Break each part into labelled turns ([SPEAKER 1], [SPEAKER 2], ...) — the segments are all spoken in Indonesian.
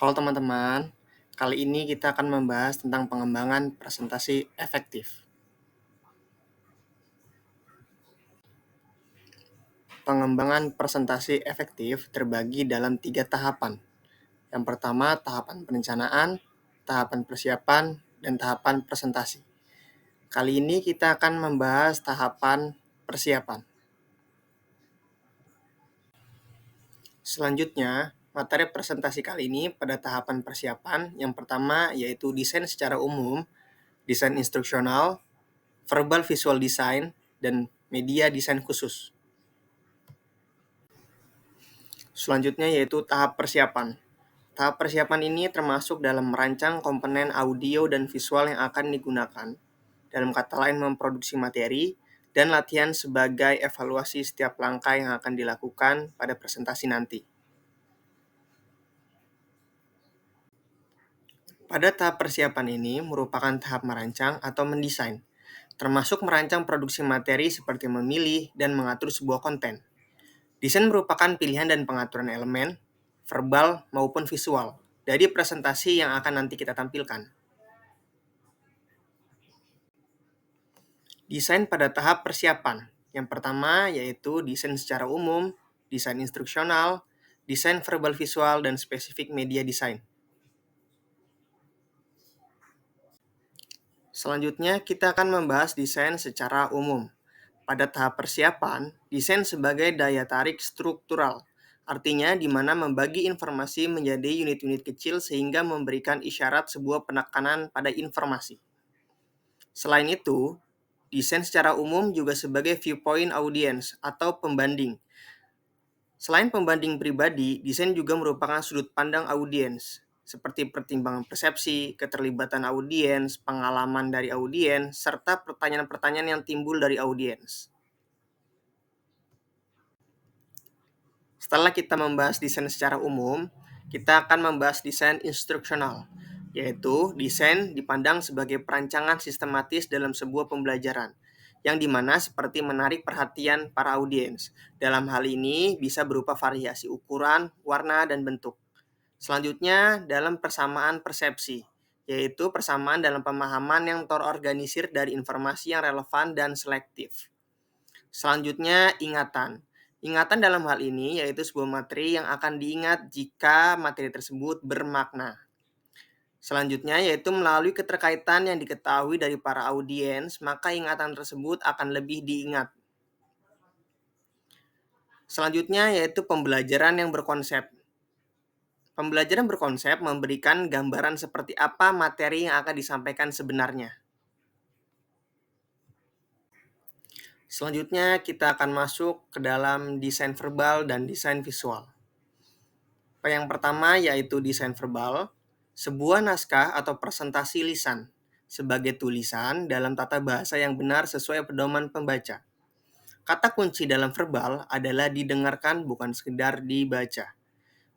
[SPEAKER 1] Halo teman-teman, kali ini kita akan membahas tentang pengembangan presentasi efektif. Pengembangan presentasi efektif terbagi dalam 3 tahapan. Yang pertama, tahapan perencanaan, tahapan persiapan, dan tahapan presentasi. Kali ini kita akan membahas tahapan persiapan. Selanjutnya, materi presentasi kali ini pada tahapan persiapan yang pertama yaitu desain secara umum, desain instruksional, verbal visual design, dan media desain khusus. Selanjutnya yaitu tahap persiapan. Tahap persiapan ini termasuk dalam merancang komponen audio dan visual yang akan digunakan. Dalam kata lain memproduksi materi dan latihan sebagai evaluasi setiap langkah yang akan dilakukan pada presentasi nanti. Pada tahap persiapan ini merupakan tahap merancang atau mendesain, termasuk merancang produksi materi seperti memilih dan mengatur sebuah konten. Desain merupakan pilihan dan pengaturan elemen, verbal maupun visual, dari presentasi yang akan nanti kita tampilkan. Desain pada tahap persiapan. Yang pertama yaitu desain secara umum, desain instruksional, desain verbal visual, dan spesifik media desain. Selanjutnya kita akan membahas desain secara umum. Pada tahap persiapan, desain sebagai daya tarik struktural, artinya di mana membagi informasi menjadi unit-unit kecil sehingga memberikan isyarat sebuah penekanan pada informasi. Selain itu, desain secara umum juga sebagai viewpoint audience atau pembanding. Selain pembanding pribadi, desain juga merupakan sudut pandang audiens, seperti pertimbangan persepsi, keterlibatan audiens, pengalaman dari audiens, serta pertanyaan-pertanyaan yang timbul dari audiens. Setelah kita membahas desain secara umum, kita akan membahas desain instruksional, yaitu desain dipandang sebagai perancangan sistematis dalam sebuah pembelajaran, yang dimana seperti menarik perhatian para audiens. Dalam hal ini bisa berupa variasi ukuran, warna, dan bentuk. Selanjutnya, dalam persamaan persepsi, yaitu persamaan dalam pemahaman yang terorganisir dari informasi yang relevan dan selektif. Selanjutnya, ingatan. Ingatan dalam hal ini yaitu sebuah materi yang akan diingat jika materi tersebut bermakna. Selanjutnya yaitu melalui keterkaitan yang diketahui dari para audiens, maka ingatan tersebut akan lebih diingat. Selanjutnya yaitu pembelajaran yang berkonsep. Pembelajaran berkonsep memberikan gambaran seperti apa materi yang akan disampaikan sebenarnya. Selanjutnya kita akan masuk ke dalam desain verbal dan desain visual. Yang pertama yaitu desain verbal, sebuah naskah atau presentasi lisan sebagai tulisan dalam tata bahasa yang benar sesuai pedoman pembaca. Kata kunci dalam verbal adalah didengarkan bukan sekedar dibaca.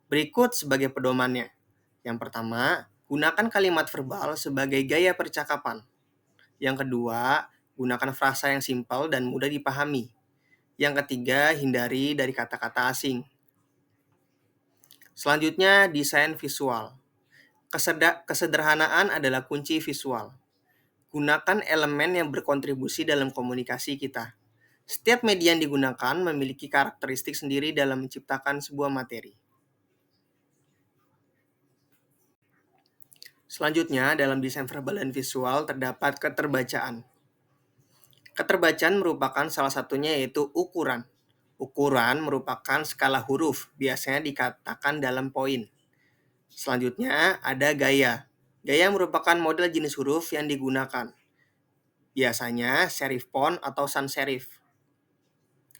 [SPEAKER 1] Berikut sebagai pedomannya. Yang pertama, gunakan kalimat verbal sebagai gaya percakapan. Yang kedua, gunakan frasa yang simpel dan mudah dipahami. Yang ketiga, hindari dari kata-kata asing. Selanjutnya, desain visual. Kesederhanaan adalah kunci visual. Gunakan elemen yang berkontribusi dalam komunikasi kita. Setiap media yang digunakan memiliki karakteristik sendiri dalam menciptakan sebuah materi. Selanjutnya, dalam desain verbal dan visual terdapat keterbacaan. Keterbacaan merupakan salah satunya yaitu ukuran. Ukuran merupakan skala huruf, biasanya dikatakan dalam poin. Selanjutnya, ada gaya. Gaya merupakan model jenis huruf yang digunakan. Biasanya serif font atau sans serif.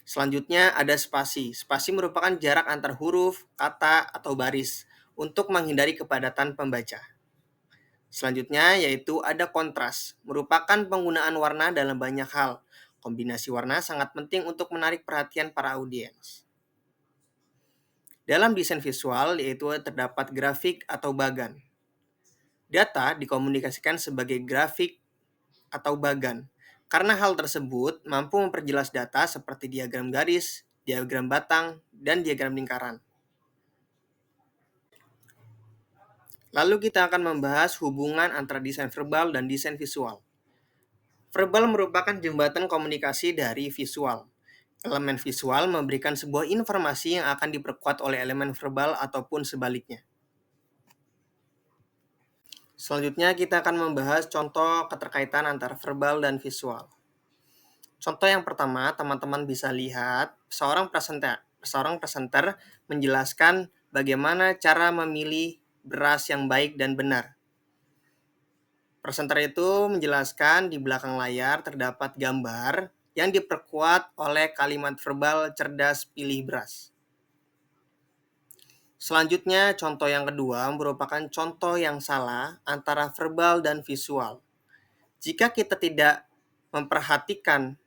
[SPEAKER 1] Selanjutnya ada spasi. Spasi merupakan jarak antar huruf, kata, atau baris untuk menghindari kepadatan pembaca. Selanjutnya yaitu ada kontras, merupakan penggunaan warna dalam banyak hal. Kombinasi warna sangat penting untuk menarik perhatian para audiens. Dalam desain visual yaitu terdapat grafik atau bagan. Data dikomunikasikan sebagai grafik atau bagan. Karena hal tersebut mampu memperjelas data seperti diagram garis, diagram batang, dan diagram lingkaran. Lalu kita akan membahas hubungan antara desain verbal dan desain visual. Verbal merupakan jembatan komunikasi dari visual. Elemen visual memberikan sebuah informasi yang akan diperkuat oleh elemen verbal ataupun sebaliknya. Selanjutnya kita akan membahas contoh keterkaitan antara verbal dan visual. Contoh yang pertama, teman-teman bisa lihat seorang presenter menjelaskan bagaimana cara memilih beras yang baik dan benar. Presenter itu menjelaskan di belakang layar terdapat gambar yang diperkuat oleh kalimat verbal cerdas pilih beras. Selanjutnya, contoh yang kedua merupakan contoh yang salah antara verbal dan visual. Jika kita tidak memperhatikan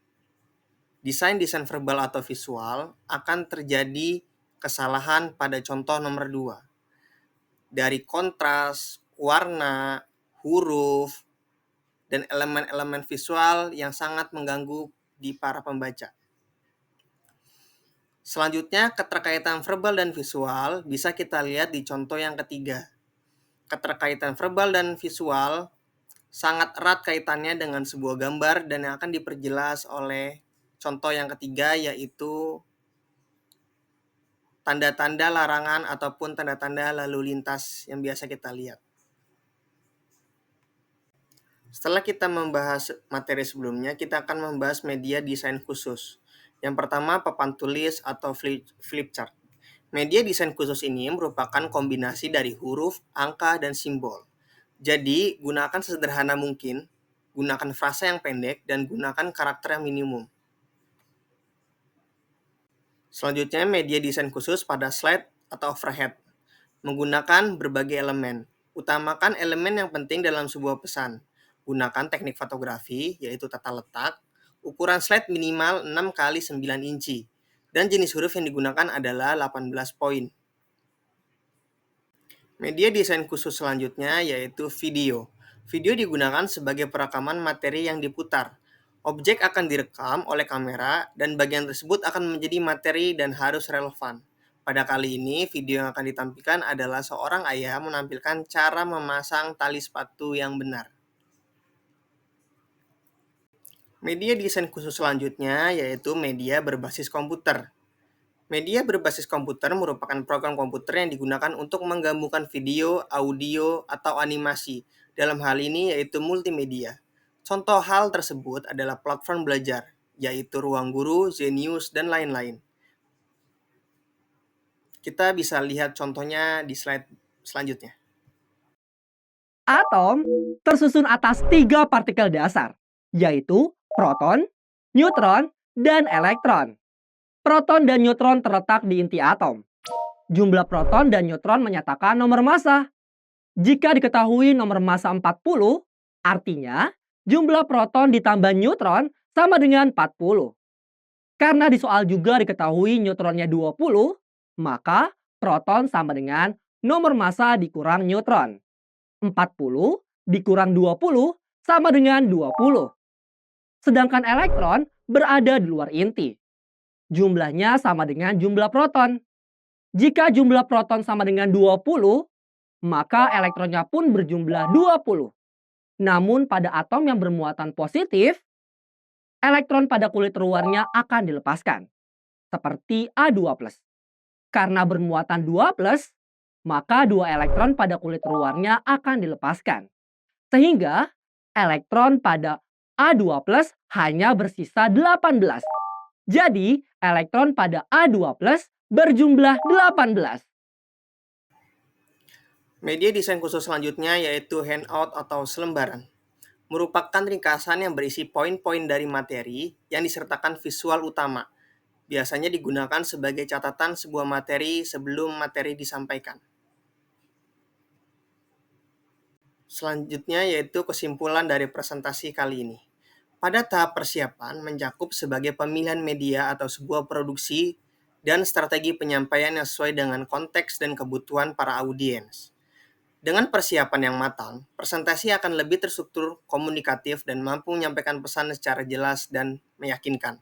[SPEAKER 1] desain-desain verbal atau visual, akan terjadi kesalahan pada contoh nomor 2. Dari kontras, warna, huruf, dan elemen-elemen visual yang sangat mengganggu di para pembaca. Selanjutnya, keterkaitan verbal dan visual bisa kita lihat di contoh yang ketiga. Keterkaitan verbal dan visual sangat erat kaitannya dengan sebuah gambar dan yang akan diperjelas oleh contoh yang ketiga, yaitu tanda-tanda larangan ataupun tanda-tanda lalu lintas yang biasa kita lihat. Setelah kita membahas materi sebelumnya, kita akan membahas media desain khusus. Yang pertama, papan tulis atau flip chart. Media desain khusus ini merupakan kombinasi dari huruf, angka, dan simbol. Jadi, gunakan sesederhana mungkin, gunakan frasa yang pendek, dan gunakan karakter yang minimum. Selanjutnya, media desain khusus pada slide atau overhead. Menggunakan berbagai elemen. Utamakan elemen yang penting dalam sebuah pesan. Gunakan teknik fotografi, yaitu tata letak. Ukuran slide minimal 6 x 9 inci. Dan jenis huruf yang digunakan adalah 18 poin. Media desain khusus selanjutnya yaitu video. Video digunakan sebagai perekaman materi yang diputar. Objek akan direkam oleh kamera dan bagian tersebut akan menjadi materi dan harus relevan. Pada kali ini, video yang akan ditampilkan adalah seorang ayah menampilkan cara memasang tali sepatu yang benar. Media desain khusus selanjutnya yaitu media berbasis komputer. Media berbasis komputer merupakan program komputer yang digunakan untuk menggabungkan video, audio, atau animasi. Dalam hal ini yaitu multimedia. Contoh hal tersebut adalah platform belajar, yaitu Ruang Guru, Zenius, dan lain-lain. Kita bisa lihat contohnya di slide selanjutnya.
[SPEAKER 2] Atom tersusun atas 3 partikel dasar, yaitu proton, neutron, dan elektron. Proton dan neutron terletak di inti atom. Jumlah proton dan neutron menyatakan nomor massa. Jika diketahui nomor massa 40, artinya jumlah proton ditambah neutron sama dengan 40. Karena di soal juga diketahui neutronnya 20, maka proton sama dengan nomor massa dikurang neutron. 40 dikurang 20 sama dengan 20. Sedangkan elektron berada di luar inti. Jumlahnya sama dengan jumlah proton. Jika jumlah proton sama dengan 20, maka elektronnya pun berjumlah 20. Namun pada atom yang bermuatan positif, elektron pada kulit luarnya akan dilepaskan. Seperti A2+. Karena bermuatan 2+, maka 2 elektron pada kulit luarnya akan dilepaskan. Sehingga elektron pada A2+ hanya bersisa 18. Jadi, elektron pada A2+ berjumlah 18.
[SPEAKER 1] Media desain khusus selanjutnya yaitu handout atau selembaran. Merupakan ringkasan yang berisi poin-poin dari materi yang disertakan visual utama. Biasanya digunakan sebagai catatan sebuah materi sebelum materi disampaikan. Selanjutnya yaitu kesimpulan dari presentasi kali ini. Pada tahap persiapan mencakup sebagai pemilihan media atau sebuah produksi dan strategi penyampaian yang sesuai dengan konteks dan kebutuhan para audiens. Dengan persiapan yang matang, presentasi akan lebih terstruktur, komunikatif, dan mampu menyampaikan pesan secara jelas dan meyakinkan.